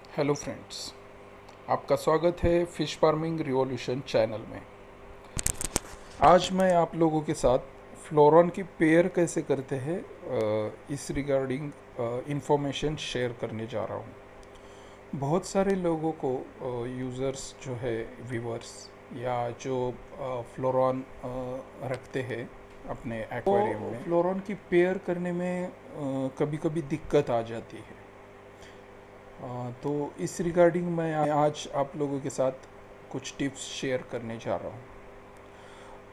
Hello friends, आपका स्वागत है फिश फार्मिंग रिवॉल्यूशन चैनल में। आज मैं आप लोगों के साथ फ्लोरॉन की पेयर कैसे करते हैं इस रिगार्डिंग इंफॉर्मेशन शेयर करने जा रहा हूँ। बहुत सारे लोगों को यूज़र्स जो है व्यूअर्स या जो फ्लोरॉन रखते हैं अपने एक्वेरियम में, फ्लोरॉन की पेयर करने में कभी कभी दिक्कत आ जाती है। तो इस रिगार्डिंग मैं आज आप लोगों के साथ कुछ टिप्स शेयर करने जा रहा हूँ।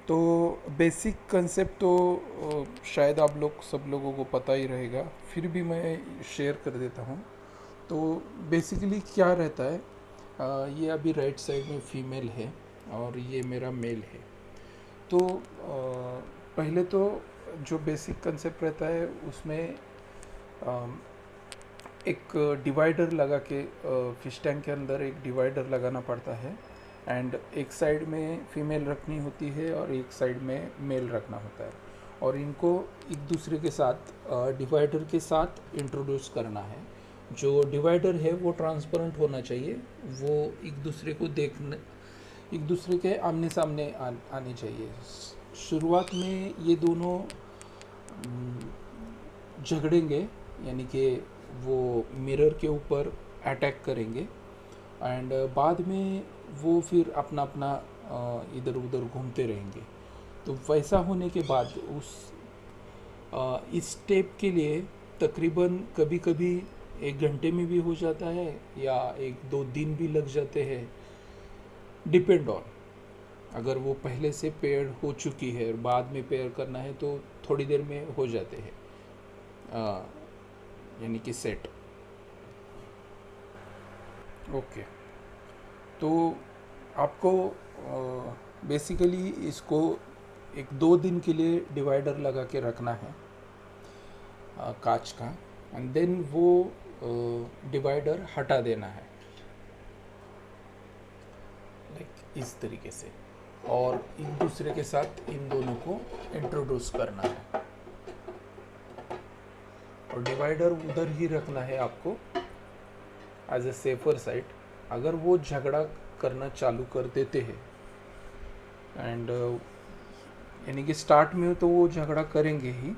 तो बेसिक कंसेप्ट तो शायद आप लोग सब लोगों को पता ही रहेगा, फिर भी मैं शेयर कर देता हूँ। तो बेसिकली क्या रहता है, ये अभी राइट साइड में फीमेल है और ये मेरा मेल है। तो पहले तो जो बेसिक कंसेप्ट रहता है उसमें एक डिवाइडर लगा के फिश टैंक के अंदर एक डिवाइडर लगाना पड़ता है। एंड एक साइड में फीमेल रखनी होती है और एक साइड में मेल रखना होता है, और इनको एक दूसरे के साथ डिवाइडर के साथ इंट्रोड्यूस करना है। जो डिवाइडर है वो ट्रांसपेरेंट होना चाहिए, वो एक दूसरे को देखने, एक दूसरे के आमने सामने आने चाहिए। शुरुआत में ये दोनों झगड़ेंगे, यानी कि वो मिरर के ऊपर अटैक करेंगे। एंड बाद में वो फिर अपना अपना इधर उधर घूमते रहेंगे। तो वैसा होने के बाद इस स्टेप के लिए तकरीबन कभी कभी 1 घंटे में भी हो जाता है या 1-2 दिन भी लग जाते हैं, डिपेंड ऑन। अगर वो पहले से पेयर हो चुकी है और बाद में पेयर करना है तो थोड़ी देर में हो जाते हैं, यानी कि सेट। ओके। तो आपको बेसिकली इसको 1-2 दिन के लिए डिवाइडर लगा के रखना है कांच का, एंड देन वो डिवाइडर हटा देना है, लाइक इस तरीके से, और एक दूसरे के साथ इन दोनों को इंट्रोड्यूस करना है। और डिवाइडर उधर ही रखना है आपको एज ए सेफर साइड। अगर वो झगड़ा करना चालू कर देते हैं एंड यानी कि स्टार्ट में तो वो झगड़ा करेंगे ही,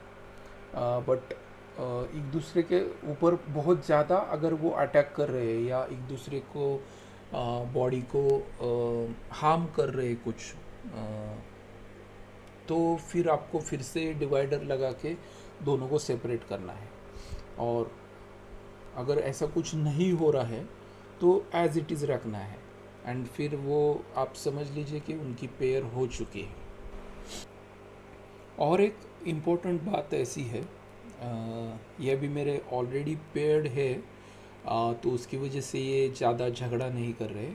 बट एक दूसरे के ऊपर बहुत ज़्यादा अगर वो अटैक कर रहे हैं या एक दूसरे को बॉडी को हार्म कर रहे हैं कुछ, तो फिर आपको फिर से डिवाइडर लगा के दोनों को सेपरेट करना है। और अगर ऐसा कुछ नहीं हो रहा है तो एज इट इज़ रखना है, एंड फिर वो आप समझ लीजिए कि उनकी पेयर हो चुकी है। और एक इम्पोर्टेंट बात ऐसी है, यह भी मेरे ऑलरेडी पेयर्ड है, तो उसकी वजह से ये ज़्यादा झगड़ा नहीं कर रहे।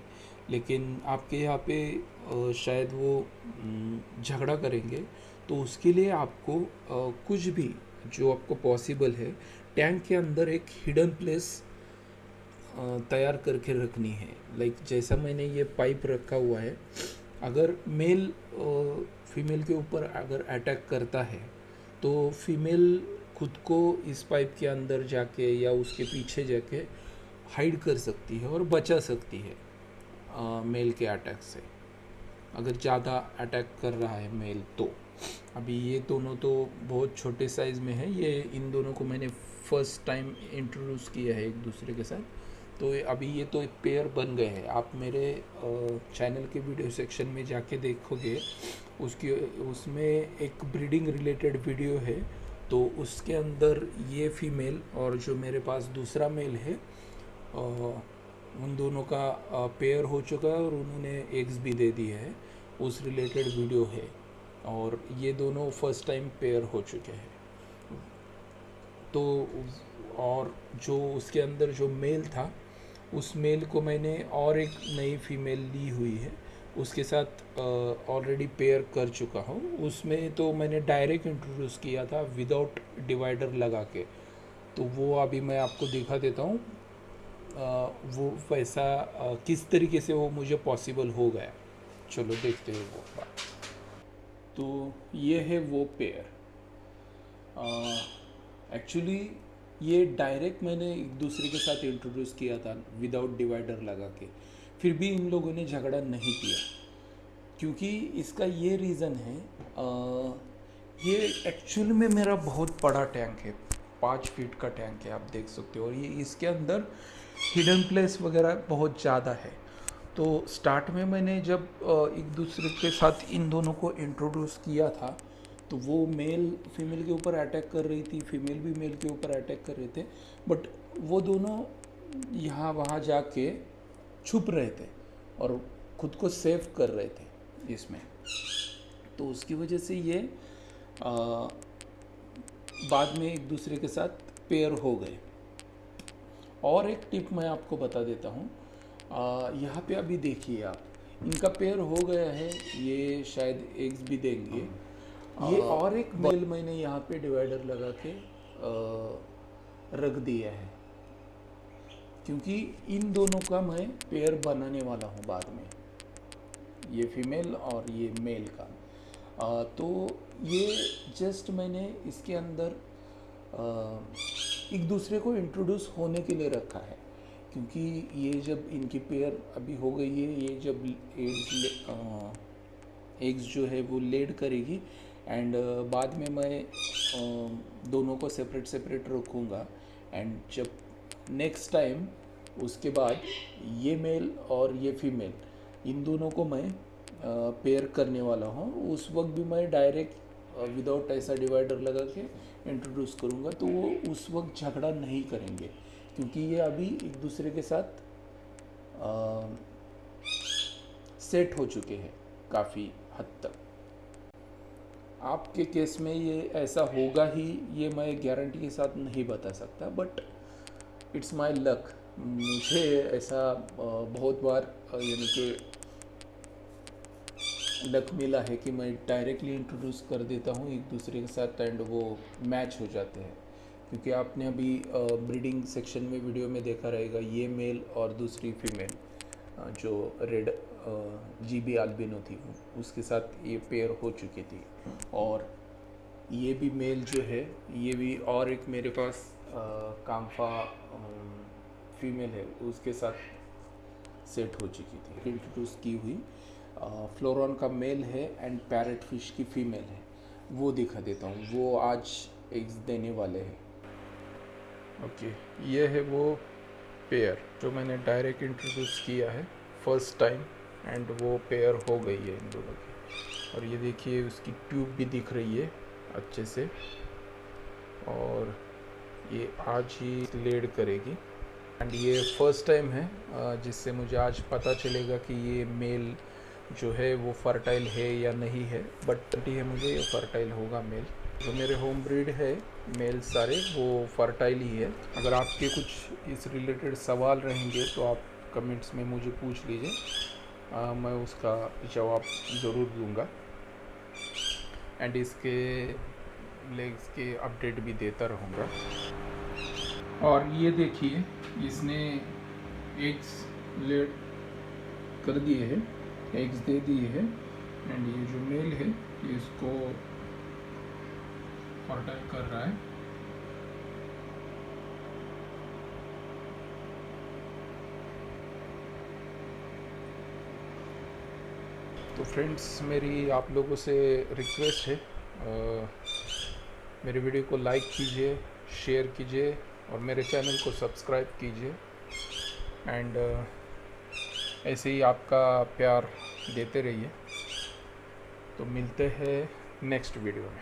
लेकिन आपके यहाँ पे शायद वो झगड़ा करेंगे, तो उसके लिए आपको कुछ भी जो आपको पॉसिबल है, टैंक के अंदर एक हिडन प्लेस तैयार करके रखनी है। लाइक जैसा मैंने ये पाइप रखा हुआ है, अगर मेल फीमेल के ऊपर अगर अटैक करता है तो फीमेल खुद को इस पाइप के अंदर जाके या उसके पीछे जाके हाइड कर सकती है और बचा सकती है मेल के अटैक से, अगर ज़्यादा अटैक कर रहा है मेल तो। अभी ये दोनों तो बहुत छोटे साइज़ में है, ये इन दोनों को मैंने फर्स्ट टाइम इंट्रोड्यूस किया है एक दूसरे के साथ। तो अभी ये तो एक पेयर बन गए हैं। आप मेरे चैनल के वीडियो सेक्शन में जाके देखोगे, उसकी उसमें एक ब्रीडिंग रिलेटेड वीडियो है, तो उसके अंदर ये फीमेल और जो मेरे पास दूसरा मेल है, उन दोनों का पेयर हो चुका है और उन्होंने एग्स भी दे दिए हैं, उस रिलेटेड वीडियो है। और ये दोनों फर्स्ट टाइम पेयर हो चुके हैं। तो और जो उसके अंदर जो मेल था, उस मेल को मैंने और एक नई फीमेल ली हुई है, उसके साथ ऑलरेडी पेयर कर चुका हूँ। उसमें तो मैंने डायरेक्ट इंट्रोड्यूस किया था विदाउट डिवाइडर लगा के, तो वो अभी मैं आपको दिखा देता हूँ वो वैसा किस तरीके से वो मुझे पॉसिबल हो गया। चलो देखते हैं वो बात। तो ये है वो पेयर। एक्चुअली ये डायरेक्ट मैंने एक दूसरे के साथ इंट्रोड्यूस किया था विदाउट डिवाइडर लगा के, फिर भी इन लोगों ने झगड़ा नहीं किया। क्योंकि इसका ये रीज़न है, ये एक्चुअल में मेरा बहुत बड़ा टैंक है, 5 फीट का टैंक है, आप देख सकते हो। और ये इसके अंदर हिडन प्लेस वगैरह बहुत ज़्यादा है। तो स्टार्ट में मैंने जब एक दूसरे के साथ इन दोनों को इंट्रोड्यूस किया था, तो वो मेल फीमेल के ऊपर अटैक कर रही थी, फीमेल भी मेल के ऊपर अटैक कर रहे थे, बट वो दोनों यहाँ वहाँ जाके छुप रहे थे और खुद को सेव कर रहे थे इसमें। तो उसकी वजह से ये बाद में एक दूसरे के साथ पेयर हो गए। और एक टिप मैं आपको बता देता हूँ, यहाँ पे अभी देखिए आप, इनका पेयर हो गया है, ये शायद एग्स भी देंगे। ये और एक मेल मैंने यहाँ पे डिवाइडर लगा के रख दिया है, क्योंकि इन दोनों का मैं पेयर बनाने वाला हूँ बाद में, ये फीमेल और ये मेल का। तो ये जस्ट मैंने इसके अंदर एक दूसरे को इंट्रोड्यूस होने के लिए रखा है, क्योंकि ये जब इनकी पेयर अभी हो गई है, ये जब एग्स जो है वो लेड करेगी, एंड बाद में मैं दोनों को सेपरेट सेपरेट रखूँगा। एंड जब नेक्स्ट टाइम उसके बाद ये मेल और ये फीमेल, इन दोनों को मैं पेयर करने वाला हूँ, उस वक्त भी मैं डायरेक्ट विदाउट ऐसा डिवाइडर लगा के इंट्रोड्यूस करूँगा। तो वो उस वक्त झगड़ा नहीं करेंगे, क्योंकि ये अभी एक दूसरे के साथ सेट हो चुके हैं काफ़ी हद तक। आपके केस में ये ऐसा होगा ही, ये मैं गारंटी के साथ नहीं बता सकता, बट इट्स माय लक। मुझे ऐसा बहुत बार यानी कि लक मिला है कि मैं डायरेक्टली इंट्रोड्यूस कर देता हूँ एक दूसरे के साथ, एंड वो मैच हो जाते हैं। क्योंकि आपने अभी ब्रीडिंग सेक्शन में वीडियो में देखा रहेगा, ये मेल और दूसरी फीमेल जो रेड GB अल्बिनो थी, उसके साथ ये पेयर हो चुकी थी। और ये भी मेल जो है, ये भी और एक मेरे पास काम्फा फीमेल है, उसके साथ सेट हो चुकी थी, इंट्रोड्यूस की हुई। फ्लोरॉन का मेल है एंड पैरेट फिश की फीमेल है, वो दिखा देता हूँ, वो आज एग्स देने वाले हैं। ओके, ये है वो पेयर जो मैंने डायरेक्ट इंट्रोड्यूस किया है फर्स्ट टाइम, एंड वो पेयर हो गई है इन दोनों की। और ये देखिए उसकी ट्यूब भी दिख रही है अच्छे से, और ये आज ही लेड करेगी। एंड ये फर्स्ट टाइम है जिससे मुझे आज पता चलेगा कि ये मेल जो है वो फर्टाइल है या नहीं है, बट है मुझे ये फर्टाइल होगा मेल। जो मेरे होम ब्रीड है मेल सारे वो फर्टाइल ही है। अगर आपके कुछ इस रिलेटेड सवाल रहेंगे तो आप कमेंट्स में मुझे पूछ लीजिए, मैं उसका जवाब ज़रूर दूंगा, एंड इसके लेग्स के अपडेट भी देता रहूँगा। और ये देखिए इसने एग्स लेड कर दिए हैं, एग्स दे दिए हैं, एंड ये जो मेल है ये इसको फर्टाइल कर रहा है। तो फ्रेंड्स, मेरी आप लोगों से रिक्वेस्ट है, मेरे वीडियो को लाइक कीजिए, शेयर कीजिए और मेरे चैनल को सब्सक्राइब कीजिए, एंड ऐसे ही आपका प्यार देते रहिए। तो मिलते हैं नेक्स्ट वीडियो में।